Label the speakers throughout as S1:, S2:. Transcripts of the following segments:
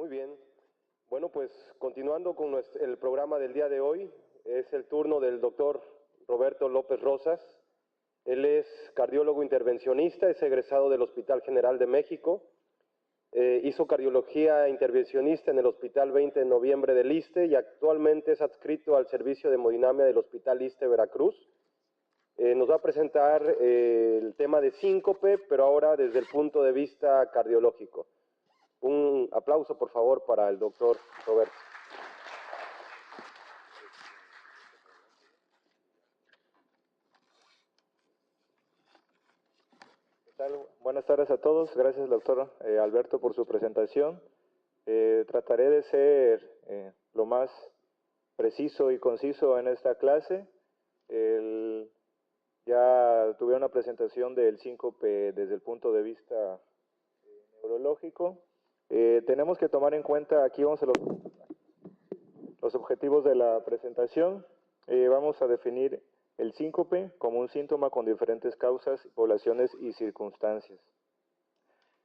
S1: Muy bien. Bueno, pues continuando con el programa del día de hoy, es el turno del doctor Roberto López Rosas. Él es cardiólogo intervencionista, es egresado del Hospital General de México. Hizo cardiología intervencionista en el Hospital 20 de Noviembre del ISSSTE y actualmente es adscrito al servicio de hemodinamia del Hospital ISSSTE Veracruz. Nos va a presentar el tema de síncope, pero ahora desde el punto de vista cardiológico. Un aplauso, por favor, para el doctor Roberto.
S2: ¿Qué tal? Buenas tardes a todos. Gracias, doctor Alberto, por su presentación. Trataré de ser lo más preciso y conciso en esta clase. Ya tuve una presentación del síncope desde el punto de vista neurológico. Tenemos que tomar en cuenta, aquí vamos a los objetivos de la presentación. Vamos a definir el síncope como un síntoma con diferentes causas, poblaciones y circunstancias.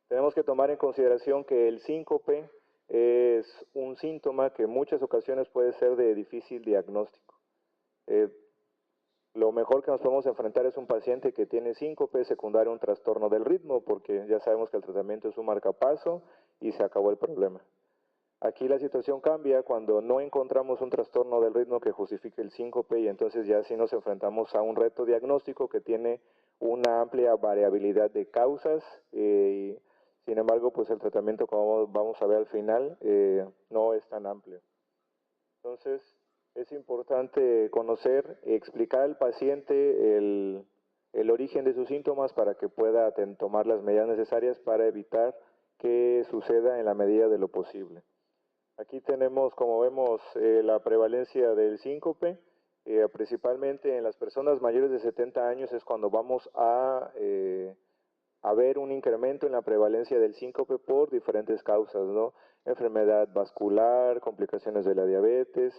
S2: Tenemos que tomar en consideración que el síncope es un síntoma que en muchas ocasiones puede ser de difícil diagnóstico. Lo mejor que nos podemos enfrentar es un paciente que tiene síncope secundario a un trastorno del ritmo, porque ya sabemos que el tratamiento es un marcapaso y se acabó el problema. Aquí la situación cambia cuando no encontramos un trastorno del ritmo que justifique el síncope y entonces ya sí nos enfrentamos a un reto diagnóstico que tiene una amplia variabilidad de causas. Sin embargo, pues el tratamiento, como vamos a ver al final, no es tan amplio. Entonces, es importante conocer, explicar al paciente el origen de sus síntomas para que pueda tomar las medidas necesarias para evitar que suceda en la medida de lo posible. Aquí tenemos, como vemos, la prevalencia del síncope, principalmente en las personas mayores de 70 años es cuando vamos a ver un incremento en la prevalencia del síncope por diferentes causas, ¿no? Enfermedad vascular, complicaciones de la diabetes,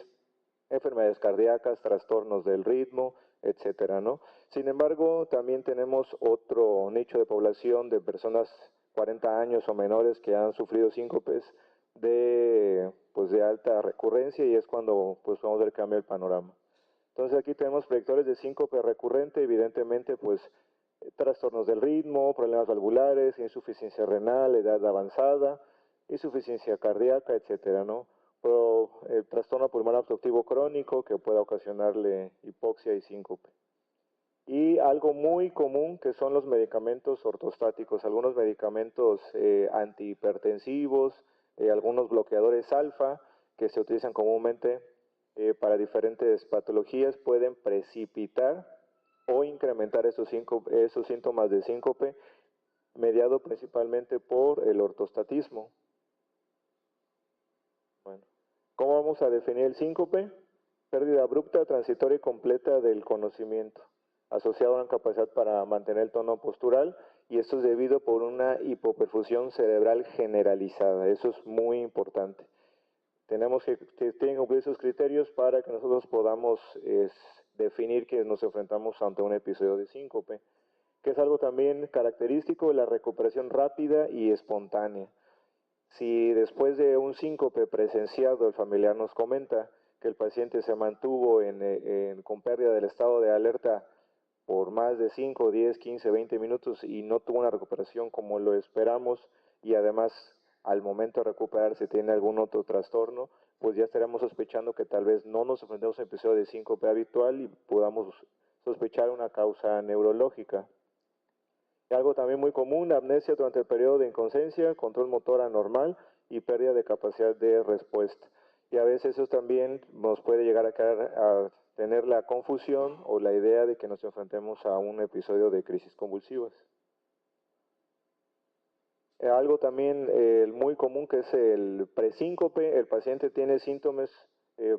S2: enfermedades cardíacas, trastornos del ritmo, etcétera, ¿no? Sin embargo, también tenemos otro nicho de población de personas 40 años o menores que han sufrido síncopes de alta recurrencia y es cuando pues vamos a ver cambio el panorama. Entonces aquí tenemos predictores de síncope recurrente, evidentemente pues trastornos del ritmo, problemas valvulares, insuficiencia renal, edad avanzada, insuficiencia cardíaca, etcétera, ¿no? Pero el trastorno pulmonar obstructivo crónico que pueda ocasionarle hipoxia y síncope. Y algo muy común que son los medicamentos ortostáticos, algunos medicamentos antihipertensivos, algunos bloqueadores alfa que se utilizan comúnmente para diferentes patologías pueden precipitar o incrementar esos síntomas de síncope mediado principalmente por el ortostatismo. Bueno, ¿cómo vamos a definir el síncope? Pérdida abrupta, transitoria y completa del conocimiento, asociado a una capacidad para mantener el tono postural, y esto es debido por una hipoperfusión cerebral generalizada. Eso es muy importante. Tenemos que cumplir esos criterios para que nosotros podamos definir que nos enfrentamos ante un episodio de síncope, que es algo también característico de la recuperación rápida y espontánea. Si después de un síncope presenciado el familiar nos comenta que el paciente se mantuvo con pérdida del estado de alerta por más de 5, 10, 15, 20 minutos y no tuvo una recuperación como lo esperamos y además al momento de recuperarse tiene algún otro trastorno, pues ya estaremos sospechando que tal vez no nos enfrentemos a un episodio de síncope habitual y podamos sospechar una causa neurológica. Algo también muy común, amnesia durante el periodo de inconsciencia, control motor anormal y pérdida de capacidad de respuesta. Y a veces eso también nos puede llegar a tener la confusión o la idea de que nos enfrentemos a un episodio de crisis convulsivas. Algo también muy común que es el presíncope, el paciente tiene síntomas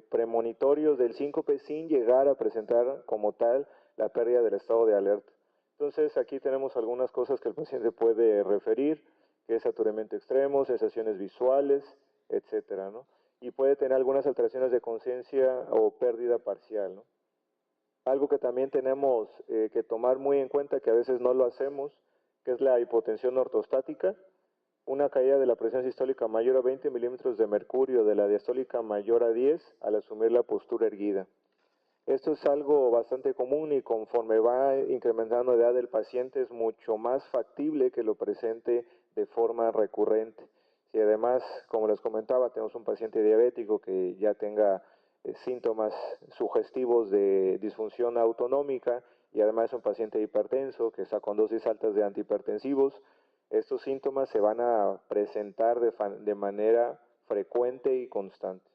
S2: premonitorios del síncope sin llegar a presentar como tal la pérdida del estado de alerta. Entonces aquí tenemos algunas cosas que el paciente puede referir, que es saturamiento extremo, sensaciones visuales, etcétera, ¿no? Y puede tener algunas alteraciones de conciencia o pérdida parcial, ¿no? Algo que también tenemos que tomar muy en cuenta, que a veces no lo hacemos, que es la hipotensión ortostática. una caída de la presión sistólica mayor a 20 milímetros de mercurio, de la diastólica mayor a 10, al asumir la postura erguida. Esto es algo bastante común y conforme va incrementando la edad del paciente es mucho más factible que lo presente de forma recurrente. Si además, como les comentaba, tenemos un paciente diabético que ya tenga síntomas sugestivos de disfunción autonómica y además es un paciente hipertenso que está con dosis altas de antihipertensivos, estos síntomas se van a presentar de manera frecuente y constante.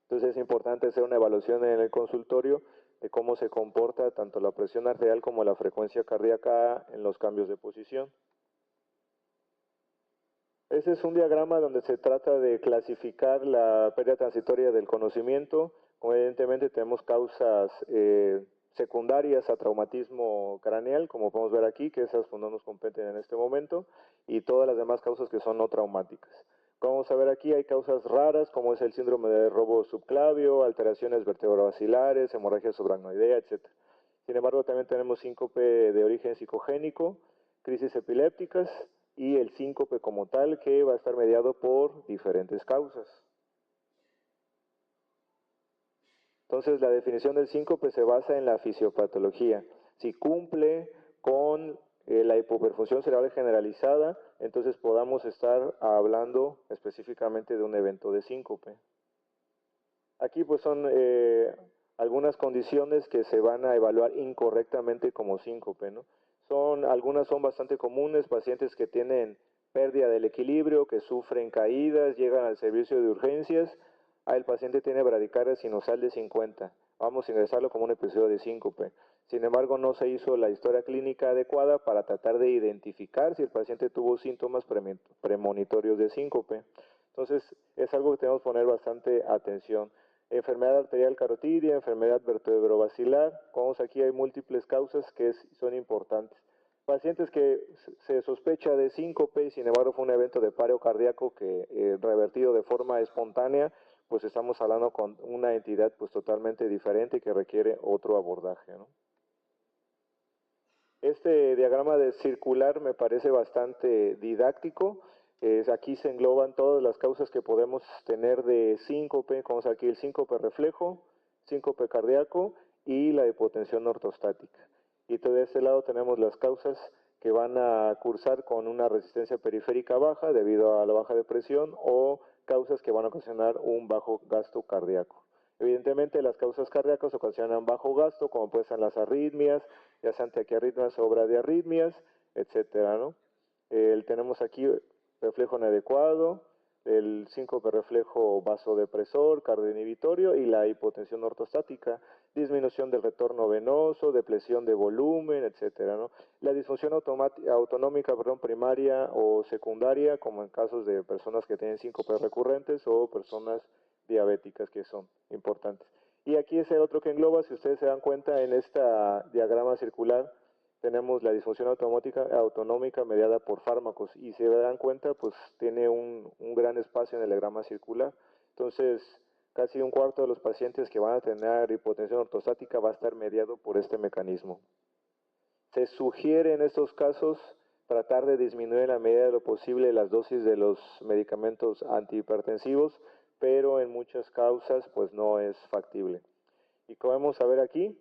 S2: Entonces es importante hacer una evaluación en el consultorio de cómo se comporta tanto la presión arterial como la frecuencia cardíaca en los cambios de posición. Este es un diagrama donde se trata de clasificar la pérdida transitoria del conocimiento. Como evidentemente tenemos causas secundarias a traumatismo craneal, como podemos ver aquí, que esas pues, no nos competen en este momento, y todas las demás causas que son no traumáticas. Como vamos a ver aquí, hay causas raras, como es el síndrome de robo subclavio, alteraciones vertebrovacilares, hemorragia subaracnoidea, etc. Sin embargo, también tenemos síncope de origen psicogénico, crisis epilépticas, y el síncope como tal que va a estar mediado por diferentes causas. Entonces la definición del síncope se basa en la fisiopatología. Si cumple con la hipoperfusión cerebral generalizada, entonces podamos estar hablando específicamente de un evento de síncope. Aquí pues son algunas condiciones que se van a evaluar incorrectamente como síncope, ¿no? Algunas son bastante comunes, pacientes que tienen pérdida del equilibrio, que sufren caídas, llegan al servicio de urgencias, el paciente tiene bradicardia sinusal de 50, vamos a ingresarlo como un episodio de síncope. Sin embargo, no se hizo la historia clínica adecuada para tratar de identificar si el paciente tuvo síntomas premonitorios de síncope. Entonces, es algo que tenemos que poner bastante atención. Enfermedad arterial carotidia, enfermedad vertebrovascular, como aquí hay múltiples causas que son importantes. Pacientes que se sospecha de síncope y sin embargo fue un evento de paro cardíaco que revertido de forma espontánea, pues estamos hablando con una entidad pues totalmente diferente que requiere otro abordaje, ¿no? Este diagrama de circular me parece bastante didáctico. Aquí se engloban todas las causas que podemos tener de síncope, como es aquí el síncope reflejo, síncope cardíaco y la hipotensión ortostática. Y de este lado tenemos las causas que van a cursar con una resistencia periférica baja debido a la baja de presión o causas que van a ocasionar un bajo gasto cardíaco. Evidentemente las causas cardíacas ocasionan bajo gasto, como pueden ser las arritmias, ya sean taquiarritmias o bradiarritmias, etcétera, ¿no? Tenemos aquí reflejo inadecuado, el síncope reflejo vasodepresor, cardioinhibitorio y la hipotensión ortostática, disminución del retorno venoso, depresión de volumen, etcétera, ¿no? La disfunción autonómica primaria o secundaria, como en casos de personas que tienen síncopes recurrentes o personas diabéticas que son importantes. Y aquí es el otro que engloba, si ustedes se dan cuenta en este diagrama circular, tenemos la disfunción autonómica mediada por fármacos y si se dan cuenta, pues tiene un gran espacio en el diagrama circular. Entonces, casi un cuarto de los pacientes que van a tener hipotensión ortostática va a estar mediado por este mecanismo. Se sugiere en estos casos tratar de disminuir en la medida de lo posible las dosis de los medicamentos antihipertensivos, pero en muchas causas pues no es factible. Y como vamos a ver aquí,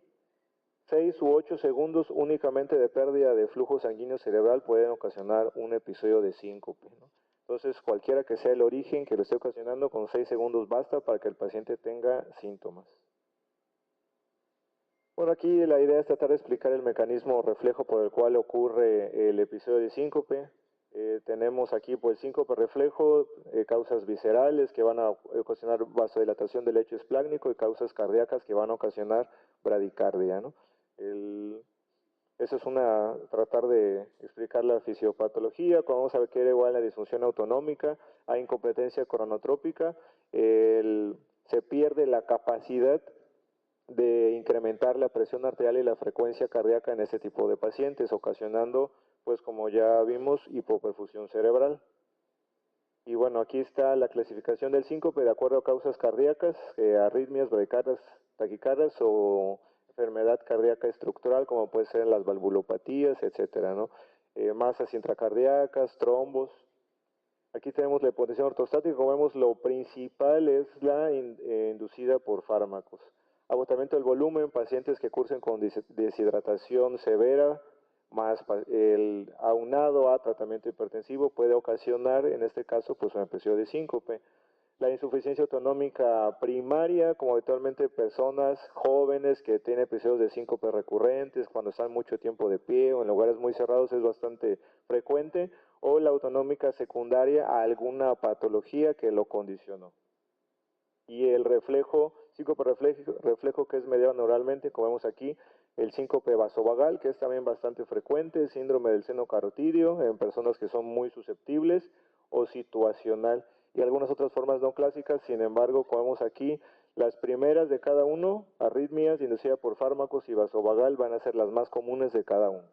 S2: 6 u 8 segundos únicamente de pérdida de flujo sanguíneo cerebral pueden ocasionar un episodio de síncope, ¿no? Entonces, cualquiera que sea el origen que lo esté ocasionando, con 6 segundos basta para que el paciente tenga síntomas. Bueno, aquí la idea es tratar de explicar el mecanismo reflejo por el cual ocurre el episodio de síncope. Tenemos aquí pues el síncope reflejo, causas viscerales que van a ocasionar vasodilatación del lecho esplácnico y causas cardíacas que van a ocasionar bradicardia, ¿no? Eso es tratar de explicar la fisiopatología. Vamos a ver que era igual la disfunción autonómica, hay incompetencia coronotrópica, se pierde la capacidad de incrementar la presión arterial y la frecuencia cardíaca en este tipo de pacientes, ocasionando, pues como ya vimos, hipoperfusión cerebral. Y bueno, aquí está la clasificación del síncope de acuerdo a causas cardíacas, arritmias, bradicardias, taquicardias o enfermedad cardíaca estructural, como puede ser las valvulopatías, etcétera, ¿no? Masas intracardíacas, trombos. Aquí tenemos la hipotensión ortostática, como vemos lo principal es la inducida por fármacos. Agotamiento del volumen, pacientes que cursen con deshidratación severa, más el aunado a tratamiento hipertensivo puede ocasionar, en este caso, pues un episodio de síncope. La insuficiencia autonómica primaria, como habitualmente personas jóvenes que tienen episodios de síncope recurrentes, cuando están mucho tiempo de pie o en lugares muy cerrados es bastante frecuente, o la autonómica secundaria a alguna patología que lo condicionó. Y el reflejo, síncope reflejo que es mediado neuralmente, como vemos aquí, el síncope vasovagal, que es también bastante frecuente, síndrome del seno carotidio en personas que son muy susceptibles, o situacional, y algunas otras formas no clásicas. Sin embargo, como vemos aquí, las primeras de cada uno, arritmias inducidas por fármacos y vasovagal, van a ser las más comunes de cada uno.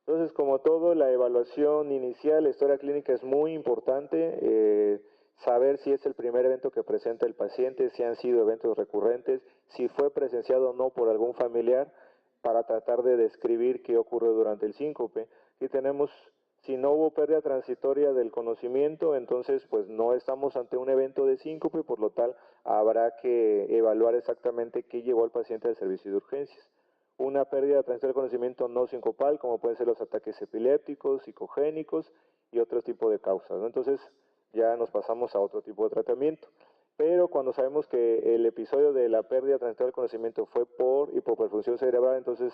S2: Entonces, como todo, la evaluación inicial, la historia clínica es muy importante, saber si es el primer evento que presenta el paciente, si han sido eventos recurrentes, si fue presenciado o no por algún familiar, para tratar de describir qué ocurrió durante el síncope. Aquí tenemos, si no hubo pérdida transitoria del conocimiento, entonces pues no estamos ante un evento de síncope, por lo tal habrá que evaluar exactamente qué llevó al paciente al servicio de urgencias. Una pérdida transitoria del conocimiento no sincopal, como pueden ser los ataques epilépticos, psicogénicos y otro tipo de causas, ¿no? Entonces ya nos pasamos a otro tipo de tratamiento. Pero cuando sabemos que el episodio de la pérdida transitoria del conocimiento fue por hipoperfusión cerebral, entonces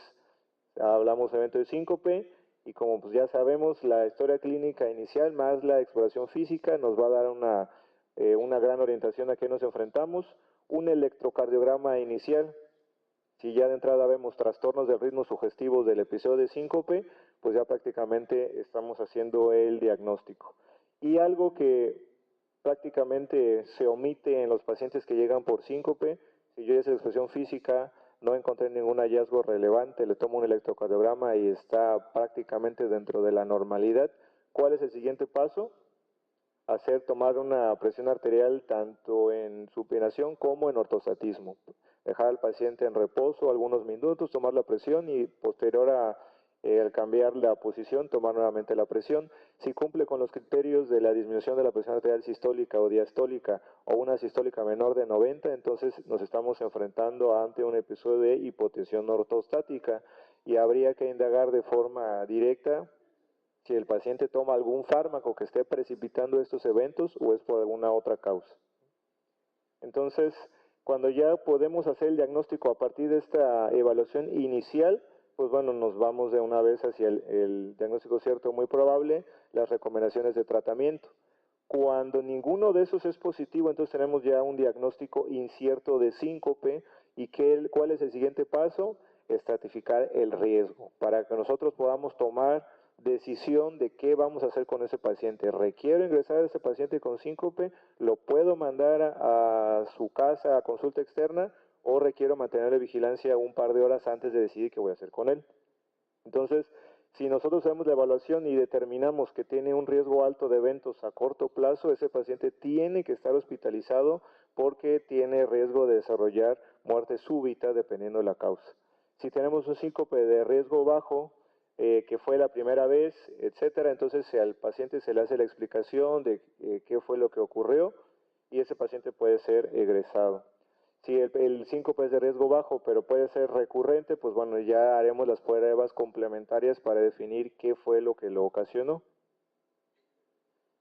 S2: hablamos de evento de síncope, y como pues ya sabemos, la historia clínica inicial más la exploración física nos va a dar una gran orientación a qué nos enfrentamos. Un electrocardiograma inicial, si ya de entrada vemos trastornos del ritmo sugestivos del episodio de síncope, pues ya prácticamente estamos haciendo el diagnóstico. Y algo que prácticamente se omite en los pacientes que llegan por síncope, si yo hice la expresión física, no encontré ningún hallazgo relevante, le tomo un electrocardiograma y está prácticamente dentro de la normalidad. ¿Cuál es el siguiente paso? Tomar una presión arterial tanto en supinación como en ortostatismo. Dejar al paciente en reposo algunos minutos, tomar la presión y posterior al cambiar la posición, tomar nuevamente la presión. Si cumple con los criterios de la disminución de la presión arterial sistólica o diastólica o una sistólica menor de 90, entonces nos estamos enfrentando ante un episodio de hipotensión ortostática y habría que indagar de forma directa si el paciente toma algún fármaco que esté precipitando estos eventos o es por alguna otra causa. Entonces, cuando ya podemos hacer el diagnóstico a partir de esta evaluación inicial, pues bueno, nos vamos de una vez hacia el diagnóstico cierto muy probable, las recomendaciones de tratamiento. Cuando ninguno de esos es positivo, entonces tenemos ya un diagnóstico incierto de síncope. ¿Y cuál es el siguiente paso? Estratificar el riesgo, para que nosotros podamos tomar decisión de qué vamos a hacer con ese paciente. ¿Requiero ingresar a ese paciente con síncope? ¿Lo puedo mandar a su casa a consulta externa? ¿O requiero mantenerle vigilancia un par de horas antes de decidir qué voy a hacer con él? Entonces, si nosotros hacemos la evaluación y determinamos que tiene un riesgo alto de eventos a corto plazo, ese paciente tiene que estar hospitalizado porque tiene riesgo de desarrollar muerte súbita dependiendo de la causa. Si tenemos un síncope de riesgo bajo, que fue la primera vez, etcétera, entonces al paciente se le hace la explicación de qué fue lo que ocurrió y ese paciente puede ser egresado. Si el síncope es de riesgo bajo, pero puede ser recurrente, pues bueno, ya haremos las pruebas complementarias para definir qué fue lo que lo ocasionó.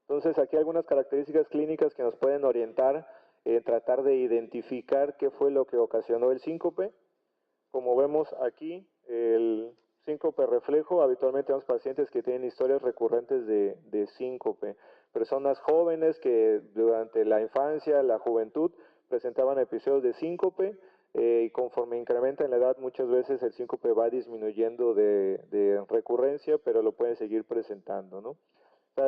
S2: Entonces, aquí algunas características clínicas que nos pueden orientar en tratar de identificar qué fue lo que ocasionó el síncope. Como vemos aquí, el síncope reflejo, habitualmente tenemos pacientes que tienen historias recurrentes de síncope. Personas jóvenes que durante la infancia, la juventud, presentaban episodios de síncope y conforme incrementa en la edad, muchas veces el síncope va disminuyendo de recurrencia, pero lo pueden seguir presentando, ¿no?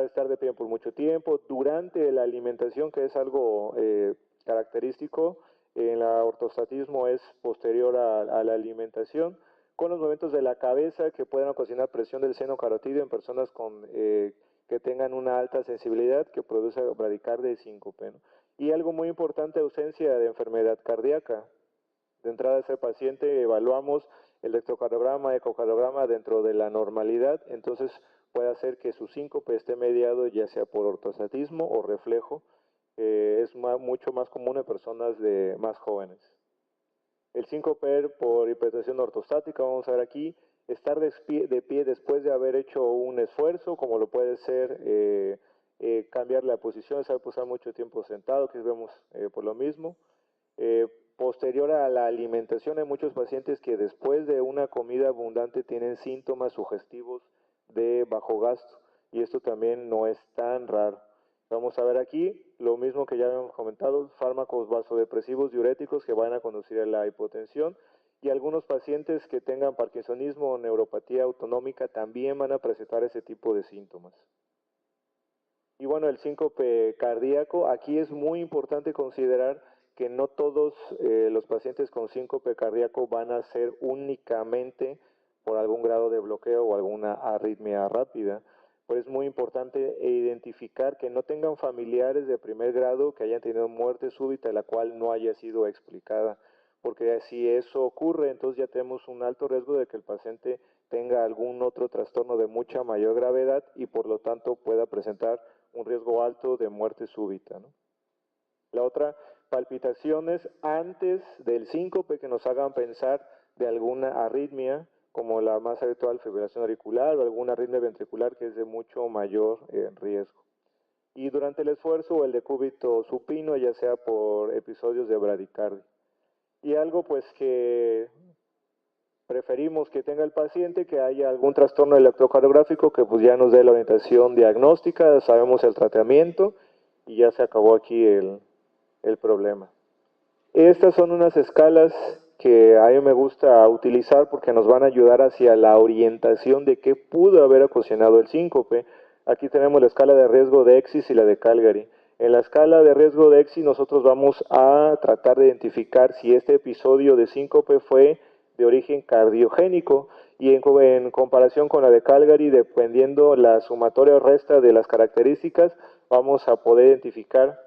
S2: Estar de pie por mucho tiempo, durante la alimentación, que es algo característico, en la ortostatismo es posterior a la alimentación, con los movimientos de la cabeza que pueden ocasionar presión del seno carotidio en personas que tengan una alta sensibilidad que produce bradicardia y síncope, ¿no? Y algo muy importante, ausencia de enfermedad cardíaca. De entrada a ese paciente evaluamos electrocardiograma, ecocardiograma dentro de la normalidad, entonces puede hacer que su síncope esté mediado ya sea por ortostatismo o reflejo, es mucho más común en personas más jóvenes. El síncope por hipertensión ortostática, vamos a ver aquí, estar de pie después de haber hecho un esfuerzo, como lo puede ser cambiar la posición, sabe pasar mucho tiempo sentado, que vemos por lo mismo. Posterior a la alimentación, hay muchos pacientes que después de una comida abundante tienen síntomas sugestivos de bajo gasto, y esto también no es tan raro. Vamos a ver aquí lo mismo que ya habíamos comentado, fármacos vasodepresivos diuréticos que van a conducir a la hipotensión, y algunos pacientes que tengan parkinsonismo o neuropatía autonómica también van a presentar ese tipo de síntomas. Y bueno, el síncope cardíaco, aquí es muy importante considerar que no todos los pacientes con síncope cardíaco van a ser únicamente por algún grado de bloqueo o alguna arritmia rápida. Pues es muy importante identificar que no tengan familiares de primer grado que hayan tenido muerte súbita, la cual no haya sido explicada, porque si eso ocurre, entonces ya tenemos un alto riesgo de que el paciente tenga algún otro trastorno de mucha mayor gravedad y por lo tanto pueda presentar un riesgo alto de muerte súbita, ¿no? La otra, palpitaciones antes del síncope que nos hagan pensar de alguna arritmia, como la más habitual, fibrilación auricular o alguna arritmia ventricular que es de mucho mayor riesgo. Y durante el esfuerzo o el decúbito supino, ya sea por episodios de bradicardia. Y algo pues que preferimos que tenga el paciente, que haya algún trastorno electrocardiográfico que pues ya nos dé la orientación diagnóstica, sabemos el tratamiento y ya se acabó aquí el problema. Estas son unas escalas que a mí me gusta utilizar porque nos van a ayudar hacia la orientación de qué pudo haber ocasionado el síncope. Aquí tenemos la escala de riesgo de EXIS y la de Calgary. En la escala de riesgo de EXIS nosotros vamos a tratar de identificar si este episodio de síncope fue de origen cardiogénico y en comparación con la de Calgary, dependiendo la sumatoria o resta de las características, vamos a poder identificar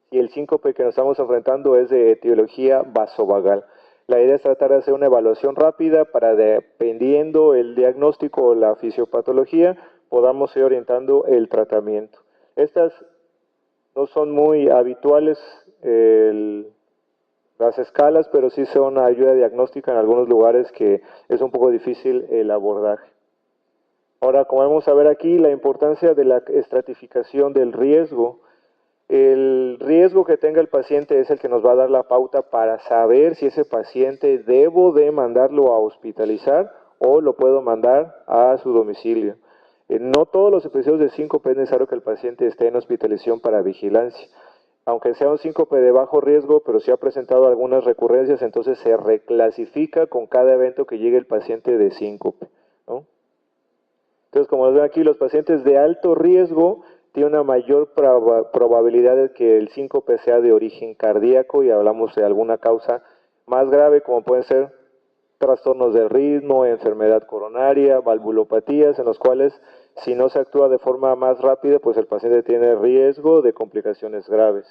S2: si el síncope que nos estamos enfrentando es de etiología vasovagal. La idea es tratar de hacer una evaluación rápida para, dependiendo el diagnóstico o la fisiopatología, podamos ir orientando el tratamiento. Estas no son muy habituales las escalas, pero sí son una ayuda diagnóstica en algunos lugares que es un poco difícil el abordaje. Ahora, como vamos a ver aquí, la importancia de la estratificación del riesgo. El riesgo que tenga el paciente es el que nos va a dar la pauta para saber si ese paciente debo de mandarlo a hospitalizar o lo puedo mandar a su domicilio. No todos los episodios de síncope es necesario que el paciente esté en hospitalización para vigilancia. Aunque sea un síncope de bajo riesgo, pero si ha presentado algunas recurrencias, entonces se reclasifica con cada evento que llegue el paciente de síncope, ¿no? Entonces, como ven aquí, los pacientes de alto riesgo tienen una mayor probabilidad de que el síncope sea de origen cardíaco y hablamos de alguna causa más grave, como pueden ser trastornos del ritmo, enfermedad coronaria, valvulopatías, en los cuales si no se actúa de forma más rápida, pues el paciente tiene riesgo de complicaciones graves.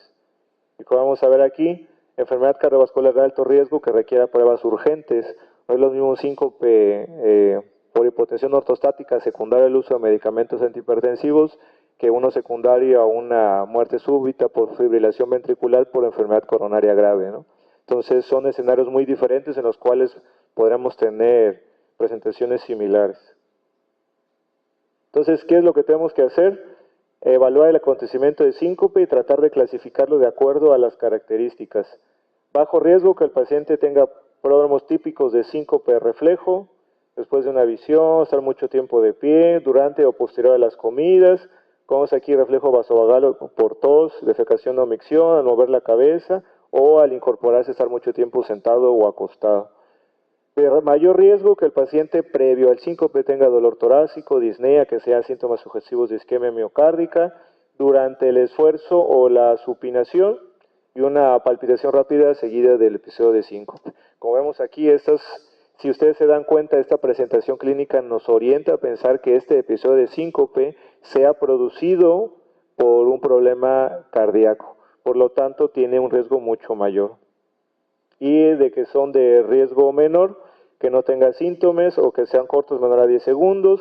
S2: Y como vamos a ver aquí, enfermedad cardiovascular de alto riesgo que requiera pruebas urgentes. No es lo mismo un síncope por hipotensión ortostática secundaria al uso de medicamentos antihipertensivos que uno secundario a una muerte súbita por fibrilación ventricular por enfermedad coronaria grave, ¿no? Entonces son escenarios muy diferentes en los cuales podremos tener presentaciones similares. Entonces, ¿qué es lo que tenemos que hacer? Evaluar el acontecimiento de síncope y tratar de clasificarlo de acuerdo a las características. Bajo riesgo, que el paciente tenga pródromos típicos de síncope reflejo, después de una visión, estar mucho tiempo de pie, durante o posterior a las comidas, como es aquí reflejo vasovagal por tos, defecación o micción, al mover la cabeza o al incorporarse estar mucho tiempo sentado o acostado. De mayor riesgo, que el paciente previo al síncope tenga dolor torácico, disnea, que sean síntomas sugestivos de isquemia miocárdica, durante el esfuerzo o la supinación y una palpitación rápida seguida del episodio de síncope. Como vemos aquí, si ustedes se dan cuenta, esta presentación clínica nos orienta a pensar que este episodio de síncope sea producido por un problema cardíaco, por lo tanto tiene un riesgo mucho mayor. Y de que son de riesgo menor, que no tenga síntomas o que sean cortos menor a 10 segundos,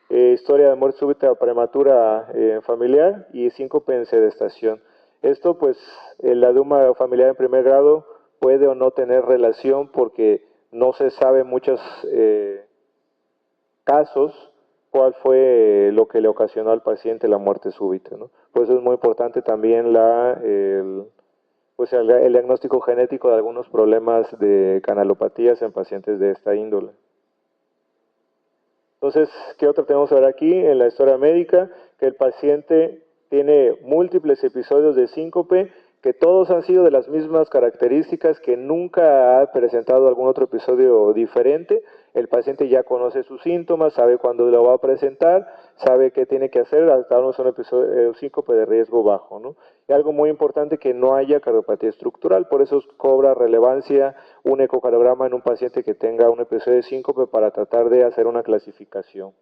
S2: historia de muerte súbita prematura familiar y síncope en sedestación. Esto pues el edema familiar en primer grado puede o no tener relación porque no se sabe muchos casos cuál fue lo que le ocasionó al paciente la muerte súbita, ¿no? Por eso es muy importante también el diagnóstico genético de algunos problemas de canalopatías en pacientes de esta índole. Entonces, ¿qué otro tenemos que ver aquí en la historia médica? Que el paciente tiene múltiples episodios de síncope, que todos han sido de las mismas características, que nunca ha presentado algún otro episodio diferente. El paciente ya conoce sus síntomas, sabe cuándo lo va a presentar, sabe qué tiene que hacer, adaptarnos a un episodio síncope de riesgo bajo, ¿no? Y algo muy importante, que no haya cardiopatía estructural, por eso cobra relevancia un ecocardiograma en un paciente que tenga un episodio de síncope para tratar de hacer una clasificación.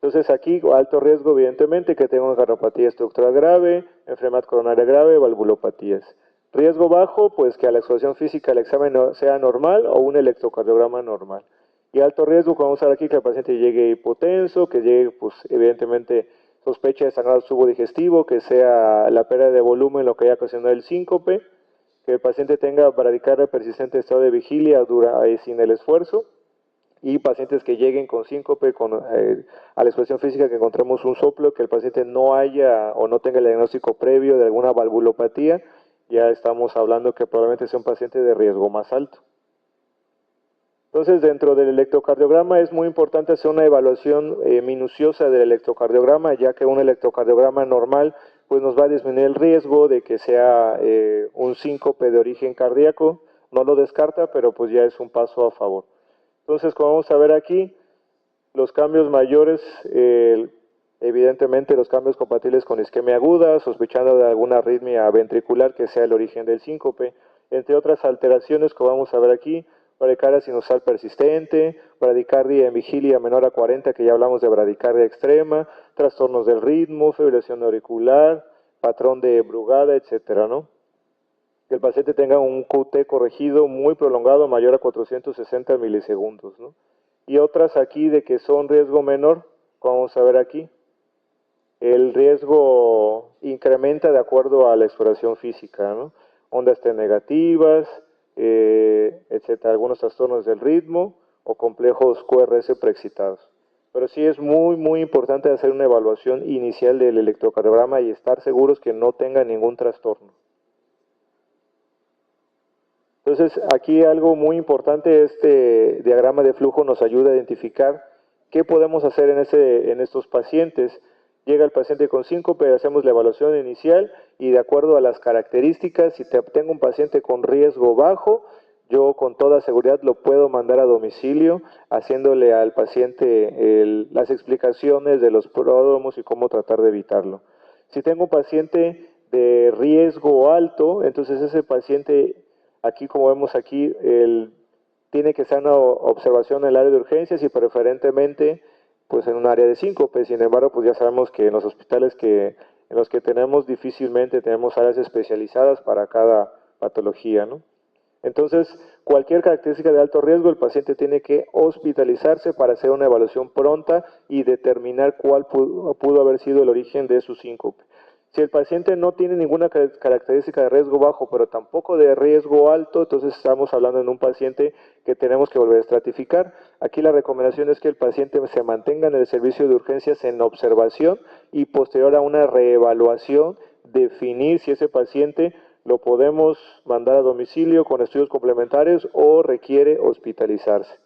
S2: Entonces aquí, alto riesgo evidentemente que tenga una cardiopatía estructural grave, enfermedad coronaria grave, valvulopatías. Riesgo bajo, pues que a la exploración física el examen sea normal o un electrocardiograma normal. Y alto riesgo, como vamos a ver aquí, que el paciente llegue hipotenso, que llegue, pues evidentemente, sospecha de sangrado tubo-digestivo, que sea la pérdida de volumen lo que haya ocasionado el síncope, que el paciente tenga bradicardia persistente en estado de vigilia sin el esfuerzo, y pacientes que lleguen con síncope, a la exploración física que encontremos un soplo, que el paciente no haya o no tenga el diagnóstico previo de alguna valvulopatía, ya estamos hablando que probablemente sea un paciente de riesgo más alto. Entonces, dentro del electrocardiograma es muy importante hacer una evaluación minuciosa del electrocardiograma, ya que un electrocardiograma normal pues nos va a disminuir el riesgo de que sea un síncope de origen cardíaco. No lo descarta, pero pues ya es un paso a favor. Entonces, como vamos a ver aquí, los cambios mayores, evidentemente los cambios compatibles con isquemia aguda, sospechando de alguna arritmia ventricular que sea el origen del síncope, entre otras alteraciones que vamos a ver aquí, bradicardia sinusal persistente, bradicardia en vigilia menor a 40, que ya hablamos de bradicardia extrema, trastornos del ritmo, fibrilación auricular, patrón de Brugada, etcétera, ¿no? Que el paciente tenga un QT corregido muy prolongado, mayor a 460 milisegundos, ¿no? Y otras aquí de que son riesgo menor, como vamos a ver aquí. El riesgo incrementa de acuerdo a la exploración física, ¿no? Ondas T negativas, etcétera, algunos trastornos del ritmo o complejos QRS preexcitados. Pero sí es muy, muy importante hacer una evaluación inicial del electrocardiograma y estar seguros que no tenga ningún trastorno. Entonces, aquí algo muy importante, este diagrama de flujo nos ayuda a identificar qué podemos hacer en estos pacientes. Llega el paciente con síncope, hacemos la evaluación inicial y de acuerdo a las características, si tengo un paciente con riesgo bajo, yo con toda seguridad lo puedo mandar a domicilio, haciéndole al paciente las explicaciones de los pródromos y cómo tratar de evitarlo. Si tengo un paciente de riesgo alto, entonces ese paciente, aquí como vemos aquí, tiene que ser una observación en el área de urgencias y preferentemente pues en un área de síncope. Sin embargo, pues ya sabemos que en los hospitales en los que tenemos difícilmente tenemos áreas especializadas para cada patología, ¿no? Entonces, cualquier característica de alto riesgo, el paciente tiene que hospitalizarse para hacer una evaluación pronta y determinar cuál pudo haber sido el origen de su síncope. Si el paciente no tiene ninguna característica de riesgo bajo, pero tampoco de riesgo alto, entonces estamos hablando de un paciente que tenemos que volver a estratificar. Aquí la recomendación es que el paciente se mantenga en el servicio de urgencias en observación y posterior a una reevaluación, definir si ese paciente lo podemos mandar a domicilio con estudios complementarios o requiere hospitalizarse.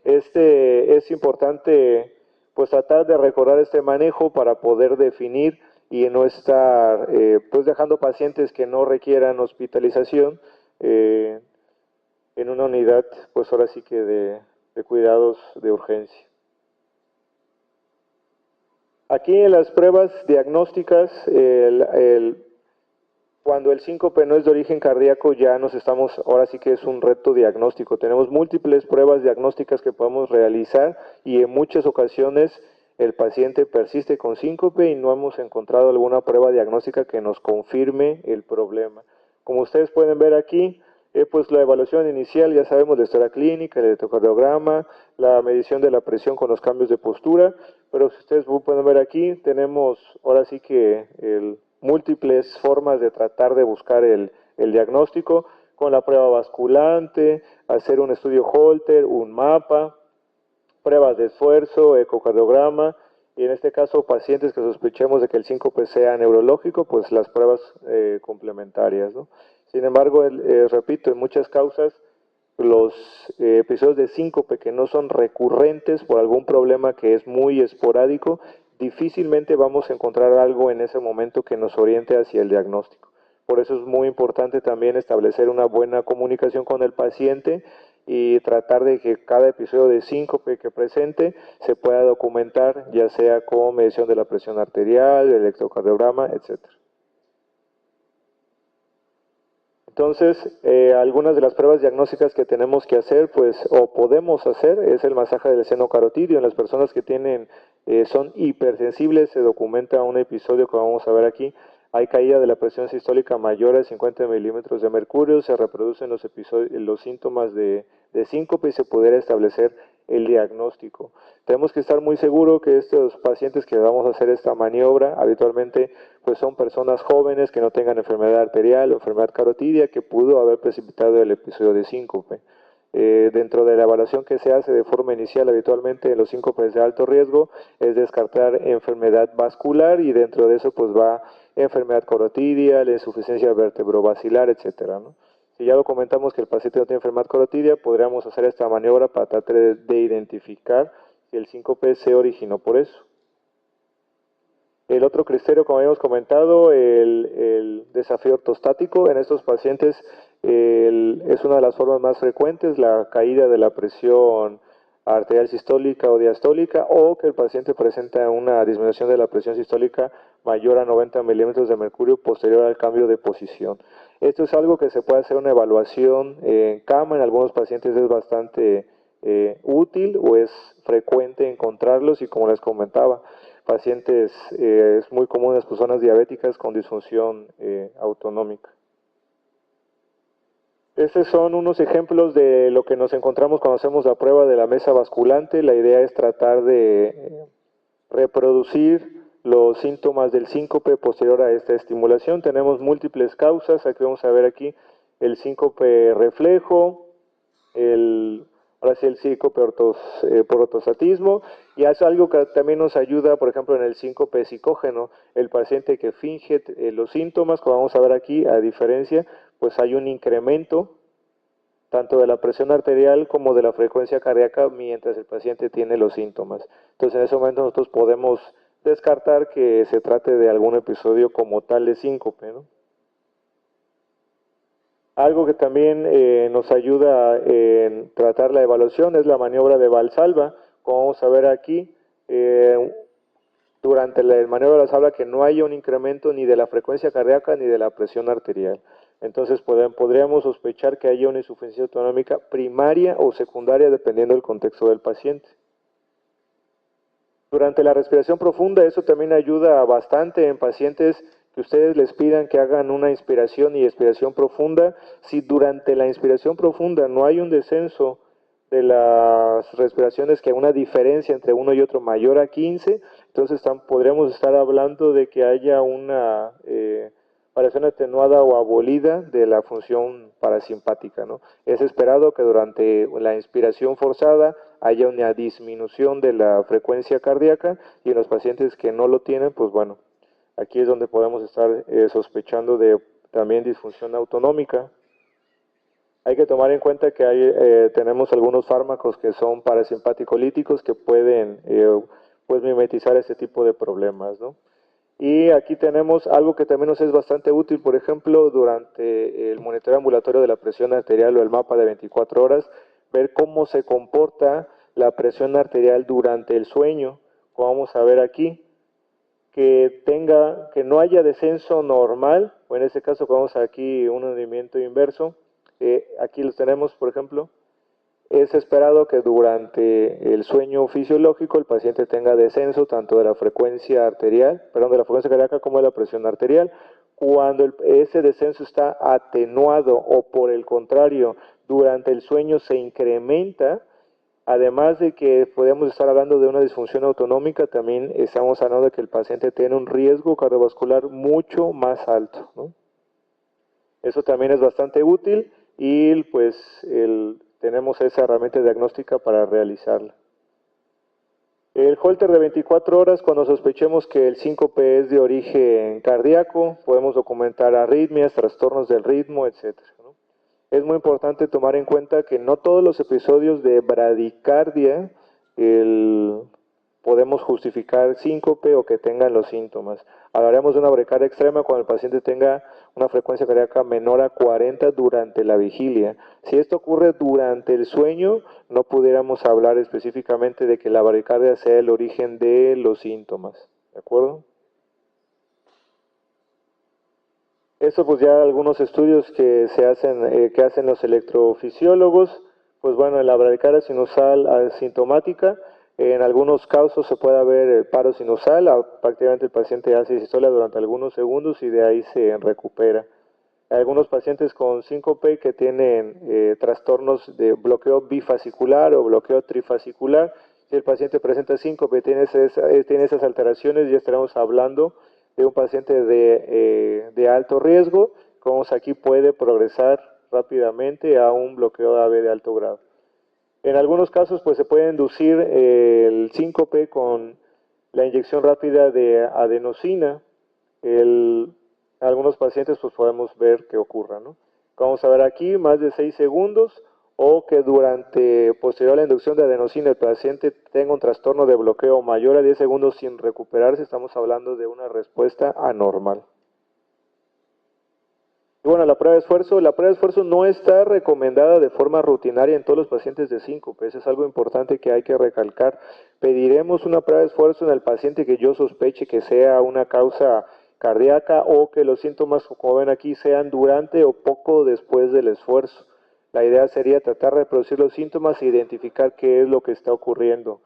S2: Es importante pues tratar de recordar este manejo para poder definir y no estar pues dejando pacientes que no requieran hospitalización en una unidad pues ahora sí que de cuidados de urgencia. Aquí en las pruebas diagnósticas, cuando el síncope no es de origen cardíaco, ya ahora sí que es un reto diagnóstico. Tenemos múltiples pruebas diagnósticas que podemos realizar y en muchas ocasiones el paciente persiste con síncope y no hemos encontrado alguna prueba diagnóstica que nos confirme el problema. Como ustedes pueden ver aquí, Pues la evaluación inicial, ya sabemos, la historia clínica, el electrocardiograma, la medición de la presión con los cambios de postura, pero si ustedes pueden ver aquí, tenemos ahora sí que múltiples formas de tratar de buscar el diagnóstico, con la prueba basculante, hacer un estudio Holter, un mapa, pruebas de esfuerzo, ecocardiograma, y en este caso pacientes que sospechemos de que el síncope sea neurológico, pues las pruebas complementarias, ¿no? Sin embargo, repito, en muchas causas los episodios de síncope que no son recurrentes por algún problema que es muy esporádico, difícilmente vamos a encontrar algo en ese momento que nos oriente hacia el diagnóstico. Por eso es muy importante también establecer una buena comunicación con el paciente y tratar de que cada episodio de síncope que presente se pueda documentar, ya sea con medición de la presión arterial, el electrocardiograma, etc. Entonces, algunas de las pruebas diagnósticas que tenemos que hacer, pues, o podemos hacer, es el masaje del seno carotidio. En las personas que son hipersensibles, se documenta un episodio que vamos a ver aquí. Hay caída de la presión sistólica mayor a 50 milímetros de mercurio, se reproducen los síntomas de síncope y se pudiera establecer el diagnóstico. Tenemos que estar muy seguros que estos pacientes que vamos a hacer esta maniobra, habitualmente pues son personas jóvenes que no tengan enfermedad arterial o enfermedad carotidia que pudo haber precipitado el episodio de síncope. Dentro de la evaluación que se hace de forma inicial habitualmente en los síncopes de alto riesgo es descartar enfermedad vascular y dentro de eso pues va enfermedad carotidia, la insuficiencia vertebrovascular, etcétera, ¿no? Si ya documentamos que el paciente no tiene enfermedad carotidia, podríamos hacer esta maniobra para tratar de identificar si el síncope se originó por eso. El otro criterio, como habíamos comentado, el desafío ortostático. En estos pacientes es una de las formas más frecuentes, la caída de la presión arterial sistólica o diastólica, o que el paciente presenta una disminución de la presión sistólica mayor a 90 milímetros de mercurio posterior al cambio de posición. Esto es algo que se puede hacer una evaluación en cama, en algunos pacientes es bastante útil o es frecuente encontrarlos y como les comentaba, pacientes, es muy común en las personas diabéticas con disfunción autonómica. Estos son unos ejemplos de lo que nos encontramos cuando hacemos la prueba de la mesa basculante. La idea es tratar de reproducir los síntomas del síncope posterior a esta estimulación. Tenemos múltiples causas, aquí vamos a ver aquí el síncope reflejo, ahora sí el síncope por ortostatismo, y es algo que también nos ayuda, por ejemplo, en el síncope psicógeno, el paciente que finge los síntomas, como vamos a ver aquí, a diferencia, pues hay un incremento tanto de la presión arterial como de la frecuencia cardíaca mientras el paciente tiene los síntomas. Entonces en ese momento nosotros podemos descartar que se trate de algún episodio como tal de síncope, ¿no? Algo que también nos ayuda en tratar la evaluación es la maniobra de Valsalva. Como vamos a ver aquí, durante la maniobra de Valsalva que no haya un incremento ni de la frecuencia cardíaca ni de la presión arterial. Entonces podríamos sospechar que haya una insuficiencia autonómica primaria o secundaria dependiendo del contexto del paciente. Durante la respiración profunda, eso también ayuda bastante en pacientes que ustedes les pidan que hagan una inspiración y expiración profunda. Si durante la inspiración profunda no hay un descenso de las respiraciones, que hay una diferencia entre uno y otro mayor a 15, entonces podríamos estar hablando de que haya una variación atenuada o abolida de la función parasimpática, ¿no? Es esperado que durante la inspiración forzada haya una disminución de la frecuencia cardíaca y en los pacientes que no lo tienen, pues bueno, aquí es donde podemos estar sospechando de también disfunción autonómica. Hay que tomar en cuenta que tenemos algunos fármacos que son parasimpático-líticos que pueden pues mimetizar este tipo de problemas, ¿no? Y aquí tenemos algo que también nos es bastante útil, por ejemplo, durante el monitoreo ambulatorio de la presión arterial o el mapa de 24 horas, ver cómo se comporta la presión arterial durante el sueño, como vamos a ver aquí, que no haya descenso normal, o en este caso vamos aquí un hundimiento inverso, aquí los tenemos, por ejemplo. Es esperado que durante el sueño fisiológico el paciente tenga descenso tanto de la frecuencia arterial, de la frecuencia cardíaca como de la presión arterial. Cuando ese descenso está atenuado o por el contrario, durante el sueño se incrementa, además de que podemos estar hablando de una disfunción autonómica, también estamos hablando de que el paciente tiene un riesgo cardiovascular mucho más alto, ¿no? Eso también es bastante útil y pues tenemos esa herramienta diagnóstica para realizarla. El Holter de 24 horas, cuando sospechemos que el síncope es de origen cardíaco, podemos documentar arritmias, trastornos del ritmo, etc. ¿no? Es muy importante tomar en cuenta que no todos los episodios de bradicardia podemos justificar síncope o que tengan los síntomas. Hablaremos de una bradicardia extrema cuando el paciente tenga una frecuencia cardíaca menor a 40 durante la vigilia. Si esto ocurre durante el sueño, no pudiéramos hablar específicamente de que la bradicardia sea el origen de los síntomas. ¿De acuerdo? Eso pues ya algunos estudios que hacen los electrofisiólogos, pues bueno, en la bradicardia sinusal asintomática, en algunos casos se puede ver paro sinusal, prácticamente el paciente hace sistolia durante algunos segundos y de ahí se recupera. Hay algunos pacientes con síncope que tienen trastornos de bloqueo bifasicular o bloqueo trifasicular. Si el paciente presenta síncope, tiene esas alteraciones, ya estaremos hablando de un paciente de alto riesgo, como aquí puede progresar rápidamente a un bloqueo AV de alto grado. En algunos casos pues se puede inducir el síncope con la inyección rápida de adenosina. Algunos pacientes pues podemos ver que ocurra, ¿no? Vamos a ver aquí más de 6 segundos o que posterior a la inducción de adenosina el paciente tenga un trastorno de bloqueo mayor a 10 segundos sin recuperarse, estamos hablando de una respuesta anormal. Y bueno, la prueba de esfuerzo no está recomendada de forma rutinaria en todos los pacientes de síncope, eso es algo importante que hay que recalcar. Pediremos una prueba de esfuerzo en el paciente que yo sospeche que sea una causa cardíaca o que los síntomas, como ven aquí, sean durante o poco después del esfuerzo. La idea sería tratar de reproducir los síntomas e identificar qué es lo que está ocurriendo.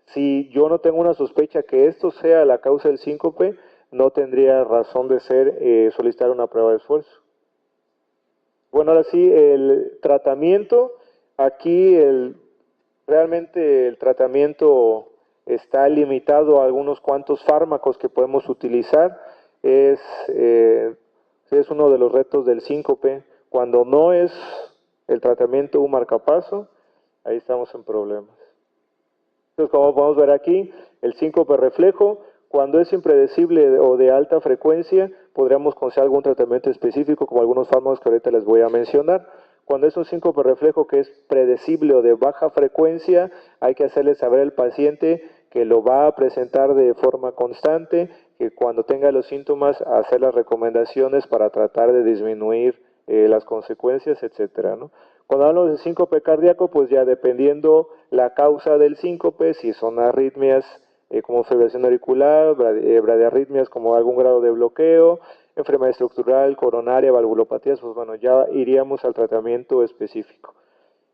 S2: Si yo no tengo una sospecha que esto sea la causa del síncope, no tendría razón de ser solicitar una prueba de esfuerzo. Bueno, ahora sí, el tratamiento, aquí realmente el tratamiento está limitado a algunos cuantos fármacos que podemos utilizar. Es uno de los retos del síncope. Cuando no es el tratamiento un marcapaso, ahí estamos en problemas. Entonces, como podemos ver aquí, el síncope reflejo, cuando es impredecible o de alta frecuencia, podríamos considerar algún tratamiento específico, como algunos fármacos que ahorita les voy a mencionar. Cuando es un síncope reflejo que es predecible o de baja frecuencia, hay que hacerle saber al paciente que lo va a presentar de forma constante, que cuando tenga los síntomas, hacer las recomendaciones para tratar de disminuir las consecuencias, etcétera, ¿no? Cuando hablamos de síncope cardíaco, pues ya dependiendo la causa del síncope, si son arritmias como fibrilación auricular, bradiarritmias como algún grado de bloqueo, enfermedad estructural, coronaria, valvulopatías, pues bueno, ya iríamos al tratamiento específico.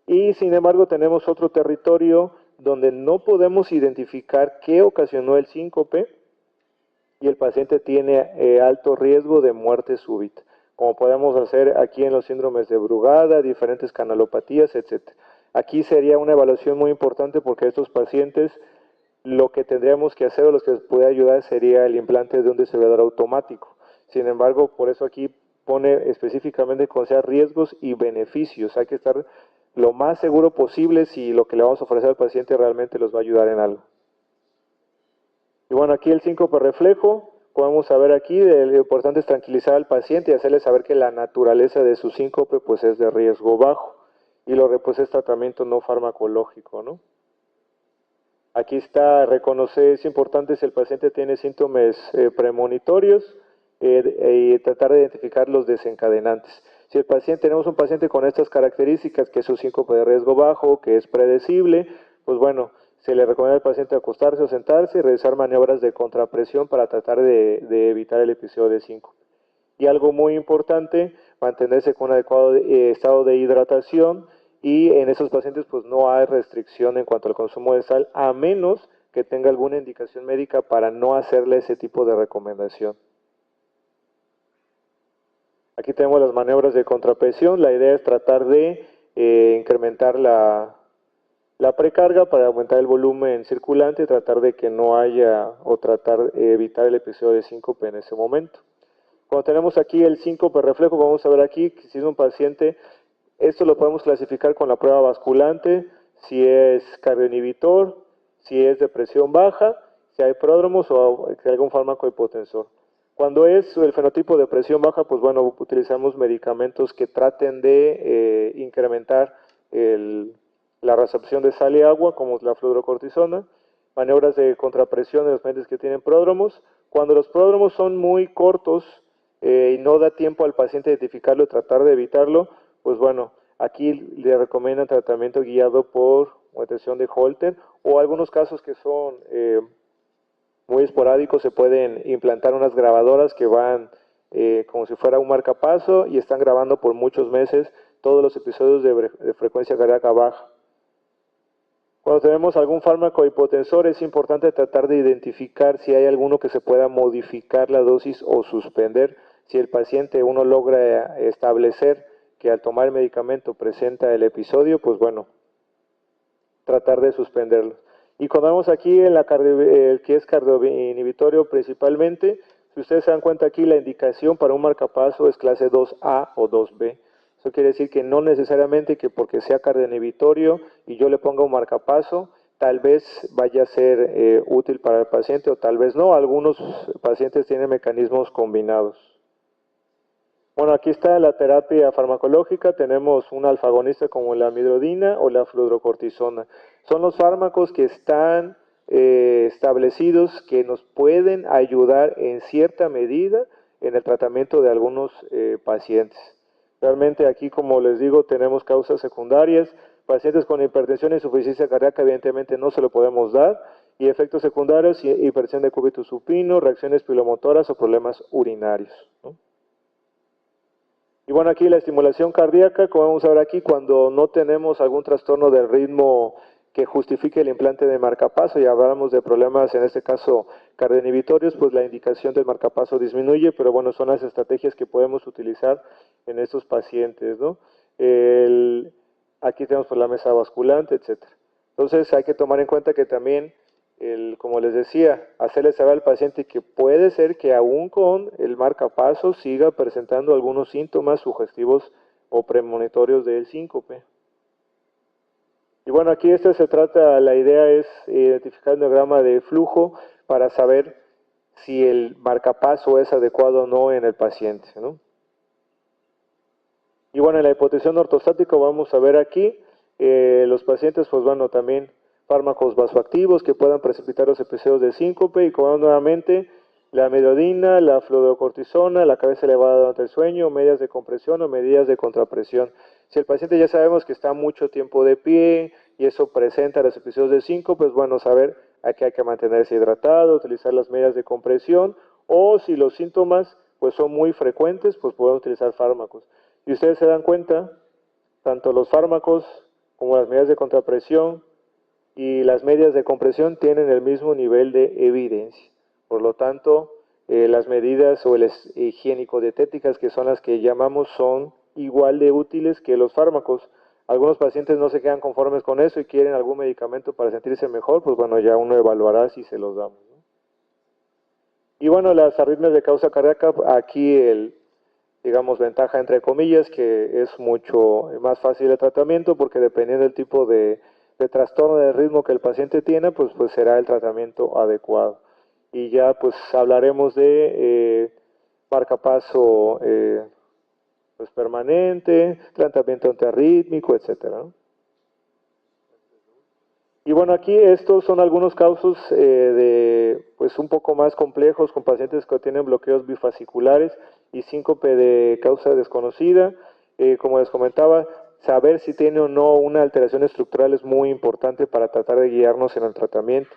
S2: Y sin embargo tenemos otro territorio donde no podemos identificar qué ocasionó el síncope y el paciente tiene alto riesgo de muerte súbita, como podemos hacer aquí en los síndromes de Brugada, diferentes canalopatías, etc. Aquí sería una evaluación muy importante porque estos pacientes lo que tendríamos que hacer o los que les puede ayudar sería el implante de un desfibrilador automático. Sin embargo, por eso aquí pone específicamente considerar riesgos y beneficios. Hay que estar lo más seguro posible si lo que le vamos a ofrecer al paciente realmente los va a ayudar en algo. Y bueno, aquí el síncope reflejo, podemos saber aquí, lo importante es tranquilizar al paciente y hacerle saber que la naturaleza de su síncope pues es de riesgo bajo y pues es tratamiento no farmacológico, ¿no? Aquí está, es importante si el paciente tiene síntomas premonitorios y tratar de identificar los desencadenantes. Si tenemos un paciente con estas características, que es un síncope de riesgo bajo, que es predecible, pues bueno, se le recomienda al paciente acostarse o sentarse y realizar maniobras de contrapresión para tratar de evitar el episodio de síncope. Y algo muy importante, mantenerse con un adecuado estado de hidratación, y en esos pacientes pues no hay restricción en cuanto al consumo de sal, a menos que tenga alguna indicación médica para no hacerle ese tipo de recomendación. Aquí tenemos las maniobras de contrapresión. La idea es tratar de incrementar la precarga para aumentar el volumen circulante y tratar de que no haya o tratar de evitar el episodio de síncope en ese momento. Cuando tenemos aquí el síncope reflejo, vamos a ver aquí que si es un paciente, esto lo podemos clasificar con la prueba basculante, si es cardioinhibitor, si es de presión baja, si hay pródromos o algún fármaco hipotensor. Cuando es el fenotipo de presión baja, pues bueno, utilizamos medicamentos que traten de incrementar la reabsorción de sal y agua, como la fludrocortisona, maniobras de contrapresión en los pacientes que tienen pródromos. Cuando los pródromos son muy cortos y no da tiempo al paciente identificarlo y tratar de evitarlo, pues bueno, aquí le recomiendan tratamiento guiado por detención de Holter, o algunos casos que son muy esporádicos se pueden implantar unas grabadoras que van como si fuera un marcapaso y están grabando por muchos meses todos los episodios de frecuencia cardíaca baja. Cuando tenemos algún fármaco hipotensor es importante tratar de identificar si hay alguno que se pueda modificar la dosis o suspender. Si el paciente uno logra establecer que al tomar el medicamento presenta el episodio, pues bueno, tratar de suspenderlo. Y cuando vemos aquí el que es cardioinhibitorio principalmente, si ustedes se dan cuenta aquí la indicación para un marcapaso es clase 2A o 2B. Eso quiere decir que no necesariamente que porque sea cardioinhibitorio y yo le ponga un marcapaso, tal vez vaya a ser útil para el paciente o tal vez no. Algunos pacientes tienen mecanismos combinados. Bueno, aquí está la terapia farmacológica. Tenemos un alfagonista como la amiodarona o la fludrocortisona. Son los fármacos que están establecidos que nos pueden ayudar en cierta medida en el tratamiento de algunos pacientes. Realmente aquí, como les digo, tenemos causas secundarias. Pacientes con hipertensión e insuficiencia cardíaca evidentemente no se lo podemos dar. Y efectos secundarios, hipertensión de cúbito supino, reacciones pilomotoras o problemas urinarios, ¿no? Y bueno, aquí la estimulación cardíaca, como vamos a ver aquí, cuando no tenemos algún trastorno del ritmo que justifique el implante de marcapaso, y hablamos de problemas, en este caso, cardioinhibitorios, pues la indicación del marcapaso disminuye, pero bueno, son las estrategias que podemos utilizar en estos pacientes, ¿no? Aquí tenemos pues, la mesa basculante, etc. Entonces hay que tomar en cuenta que también como les decía, hacerle saber al paciente que puede ser que aún con el marcapaso siga presentando algunos síntomas sugestivos o premonitorios del síncope. Y bueno, aquí se trata, la idea es identificar el diagrama de flujo para saber si el marcapaso es adecuado o no en el paciente, ¿no? Y bueno, en la hipotensión ortostática vamos a ver aquí, los pacientes, pues bueno, también fármacos vasoactivos que puedan precipitar los episodios de síncope y como nuevamente la amiodarona, la fludrocortisona, la cabeza elevada durante el sueño, medidas de compresión o medidas de contrapresión. Si el paciente ya sabemos que está mucho tiempo de pie y eso presenta los episodios de síncope, pues bueno, saber que hay que mantenerse hidratado, utilizar las medidas de compresión o si los síntomas pues son muy frecuentes, pues podemos utilizar fármacos. Y ustedes se dan cuenta, tanto los fármacos como las medidas de contrapresión y las medias de compresión tienen el mismo nivel de evidencia. Por lo tanto, las medidas o las higiénico-dietéticas, que son las que llamamos, son igual de útiles que los fármacos. Algunos pacientes no se quedan conformes con eso y quieren algún medicamento para sentirse mejor, pues bueno, ya uno evaluará si se los damos, ¿no? Y bueno, las arritmias de causa cardíaca, aquí digamos, ventaja entre comillas, que es mucho más fácil el tratamiento porque dependiendo del tipo de trastorno de ritmo que el paciente tiene, pues será el tratamiento adecuado. Y ya pues hablaremos de marcapaso pues permanente, tratamiento antiarrítmico, etcétera, ¿no? Y bueno, aquí estos son algunos casos pues un poco más complejos con pacientes que tienen bloqueos bifasciculares y síncope de causa desconocida. Como les comentaba, saber si tiene o no una alteración estructural es muy importante para tratar de guiarnos en el tratamiento.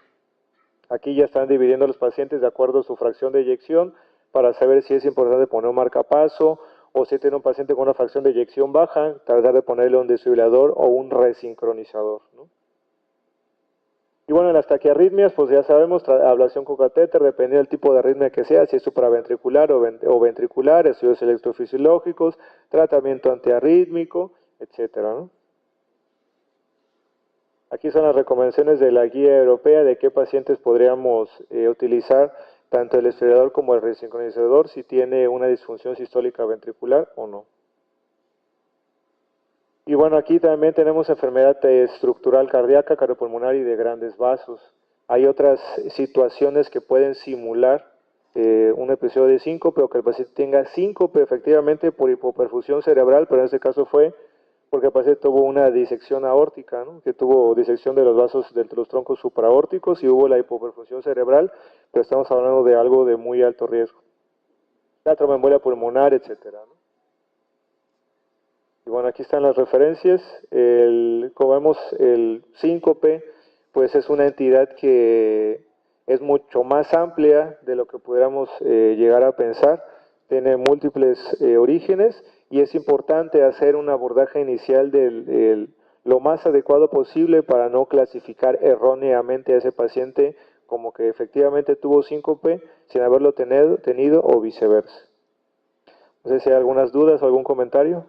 S2: Aquí ya están dividiendo a los pacientes de acuerdo a su fracción de eyección para saber si es importante poner un marcapaso o si tiene un paciente con una fracción de eyección baja, tratar de ponerle un desfibrilador o un resincronizador, ¿no? Y bueno, en las taquiarritmias, pues ya sabemos, ablación con catéter, dependiendo del tipo de arritmia que sea, si es supraventricular o ventricular, estudios electrofisiológicos, tratamiento antiarrítmico, etcétera, ¿no? Aquí son las recomendaciones de la guía europea de qué pacientes podríamos utilizar tanto el desfibrilador como el resincronizador si tiene una disfunción sistólica ventricular o no. Y bueno, aquí también tenemos enfermedad estructural cardíaca, cardiopulmonar y de grandes vasos. Hay otras situaciones que pueden simular un episodio de síncope o que el paciente tenga síncope efectivamente por hipoperfusión cerebral, pero en este caso fue porque el paciente tuvo una disección aórtica, ¿no? Que tuvo disección de los vasos de los troncos supraórticos y hubo la hipoperfusión cerebral, pero estamos hablando de algo de muy alto riesgo. La tromboembolia pulmonar, etcétera, ¿no? Y bueno, aquí están las referencias. Como vemos, el síncope, pues es una entidad que es mucho más amplia de lo que pudiéramos llegar a pensar. Tiene múltiples orígenes y es importante hacer un abordaje inicial lo más adecuado posible para no clasificar erróneamente a ese paciente como que efectivamente tuvo síncope sin haberlo tenido o viceversa. No sé si hay algunas dudas o algún comentario.